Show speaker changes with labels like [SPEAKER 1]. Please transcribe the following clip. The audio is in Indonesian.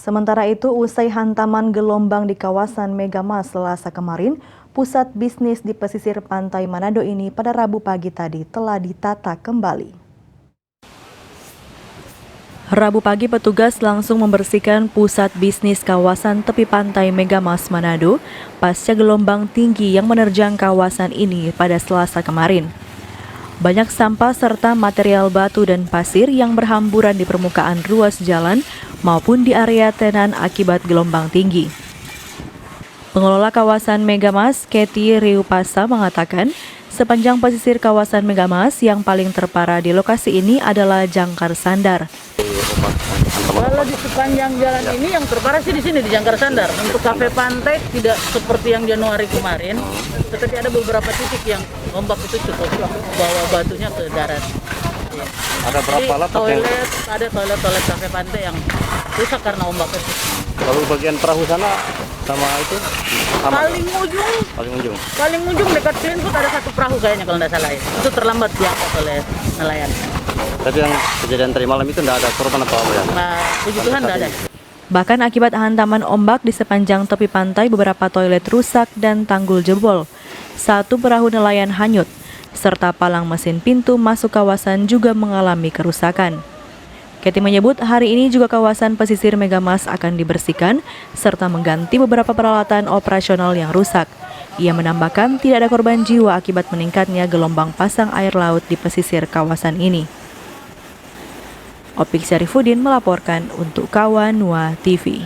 [SPEAKER 1] Sementara itu, usai hantaman gelombang di kawasan Megamas Selasa kemarin, pusat bisnis di pesisir pantai Manado ini pada Rabu pagi tadi telah ditata kembali. Rabu pagi petugas langsung membersihkan pusat bisnis kawasan tepi pantai Megamas Manado pasca gelombang tinggi yang menerjang kawasan ini pada Selasa kemarin. Banyak sampah serta material batu dan pasir yang berhamburan di permukaan ruas jalan maupun di area tenan akibat gelombang tinggi. Pengelola kawasan Megamas, Kety Riupasa, mengatakan sepanjang pesisir kawasan Megamas yang paling terparah di lokasi ini adalah Jangkar Sandar.
[SPEAKER 2] Kalau di sepanjang jalan ini yang terparah sih di sini di Jangkar Sandar. Untuk kafe pantai tidak seperti yang Januari kemarin, tetapi ada beberapa titik yang ombak itu cukup bawa batunya ke darat. Ya.
[SPEAKER 3] Ada berapa lapak
[SPEAKER 2] toilet, ada toilet kafe pantai yang rusak karena ombak itu.
[SPEAKER 3] Kalau bagian perahu sana sama itu sama
[SPEAKER 2] Paling ujung dekat Cleanfood ada satu perahu kayaknya kalau tidak salah ya. Itu terlambat diangkat oleh nelayan.
[SPEAKER 3] Tapi yang kejadian tadi malam itu tidak ada korban atau apa ya?
[SPEAKER 2] Nah, puji Tuhan tidak ada.
[SPEAKER 1] Bahkan akibat hantaman ombak di sepanjang tepi pantai, beberapa toilet rusak dan tanggul jebol. Satu perahu nelayan hanyut, serta palang mesin pintu masuk kawasan juga mengalami kerusakan. Kety menyebut hari ini juga kawasan pesisir Megamas akan dibersihkan, serta mengganti beberapa peralatan operasional yang rusak. Ia menambahkan tidak ada korban jiwa akibat meningkatnya gelombang pasang air laut di pesisir kawasan ini. Opik Syarifuddin melaporkan untuk Kawan Nuah TV.